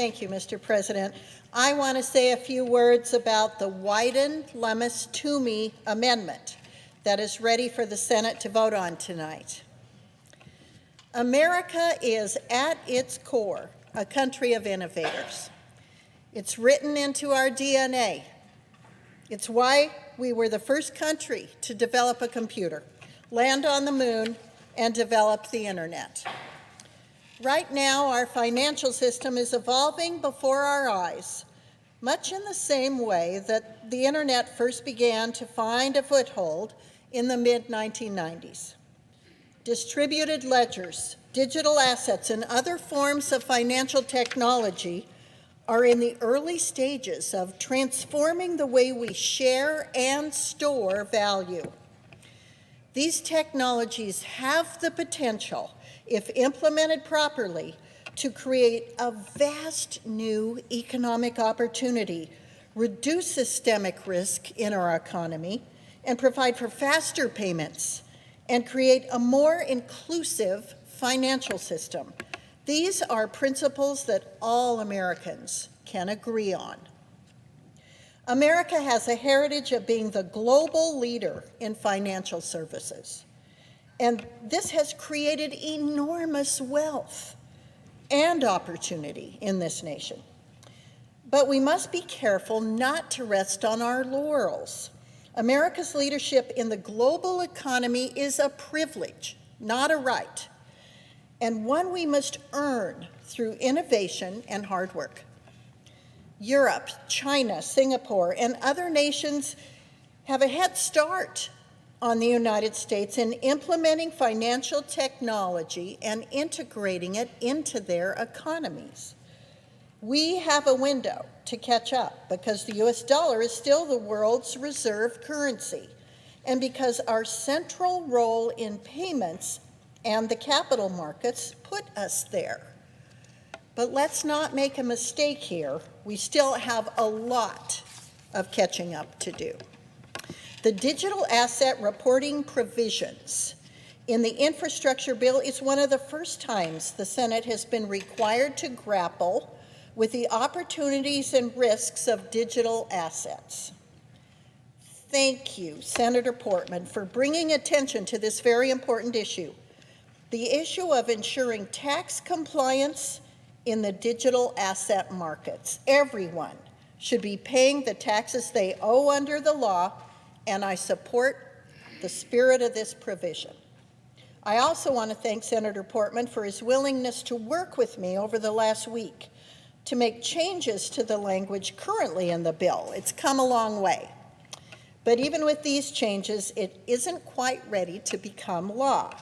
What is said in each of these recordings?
Thank you, Mr. President. I want to say a few words about the Wyden-Lummis-Toomey amendment that is ready for the Senate to vote on tonight. America is, at its core, a country of innovators. It's written into our DNA. It's why we were the first country to develop a computer, land on the moon, and develop the internet. Right now, our financial system is evolving before our eyes, much in the same way that the internet first began to find a foothold in the mid-1990s. Distributed ledgers, digital assets, and other forms of financial technology are in the early stages of transforming the way we share and store value. These technologies have the potential, if implemented properly, to create a vast new economic opportunity, reduce systemic risk in our economy, and provide for faster payments, and create a more inclusive financial system. These are principles that all Americans can agree on. America has a heritage of being the global leader in financial services. And this has created enormous wealth and opportunity in this nation. But we must be careful not to rest on our laurels. America's leadership in the global economy is a privilege, not a right, and one we must earn through innovation and hard work. Europe, China, Singapore, and other nations have a head start on the United States in implementing financial technology and integrating it into their economies. We have a window to catch up because the US dollar is still the world's reserve currency, and because our central role in payments and the capital markets put us there. But let's not make a mistake here. We still have a lot of catching up to do. The digital asset reporting provisions in the infrastructure bill is one of the first times the Senate has been required to grapple with the opportunities and risks of digital assets. Thank you, Senator Portman, for bringing attention to this very important issue. The issue of ensuring tax compliance in the digital asset markets. Everyone should be paying the taxes they owe under the law, and I support the spirit of this provision. I also want to thank Senator Portman for his willingness to work with me over the last week to make changes to the language currently in the bill. It's come a long way. But even with these changes, it isn't quite ready to become law.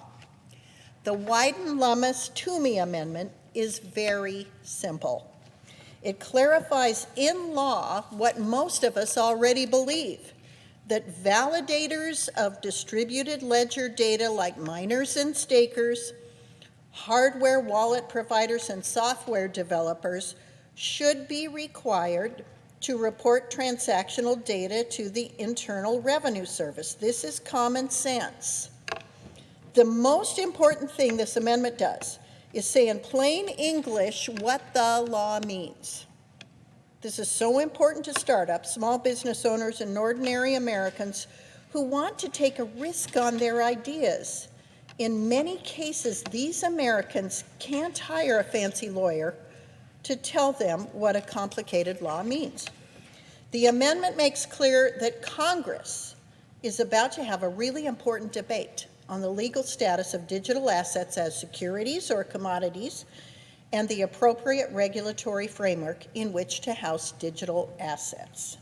The Wyden-Lummis-Toomey Amendment is very simple. It clarifies in law what most of us already believe, that validators of distributed ledger data like miners and stakers, hardware wallet providers, and software developers should be required to report transactional data to the Internal Revenue Service. This is common sense. The most important thing this amendment does is say in plain English what the law means. This is so important to startups, small business owners, and ordinary Americans who want to take a risk on their ideas. In many cases, these Americans can't hire a fancy lawyer to tell them what a complicated law means. The amendment makes clear that Congress is about to have a really important debate on the legal status of digital assets as securities or commodities and the appropriate regulatory framework in which to house digital assets.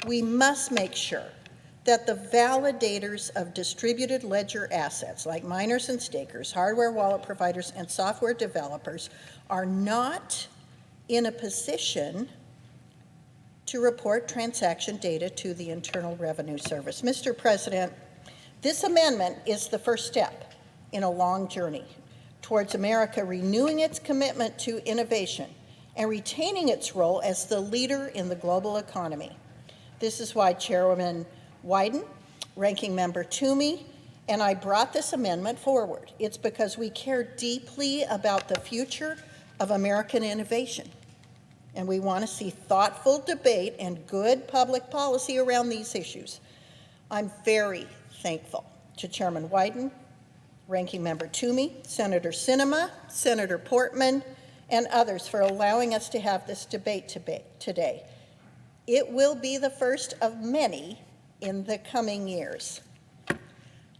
We must make sure that the validators of distributed ledger assets, like miners and stakers, hardware wallet providers, and software developers, are not in a position to report transaction data to the Internal Revenue Service. Mr. President, this amendment is the first step in a long journey towards America renewing its commitment to innovation and retaining its role as the leader in the global economy. This is why Chairwoman Wyden, Ranking Member Toomey, and I brought this amendment forward. It's because we care deeply about the future of American innovation. and we want to see thoughtful debate and good public policy around these issues. I'm very thankful to Chairman Wyden, Ranking Member Toomey, Senator Sinema, Senator Portman, and others for allowing us to have this debate today. It will be the first of many in the coming years.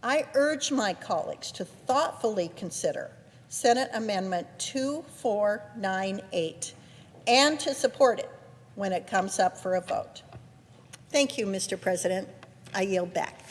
I urge my colleagues to thoughtfully consider Senate Amendment 2498 and to support it when it comes up for a vote. Thank you, Mr. President. I yield back.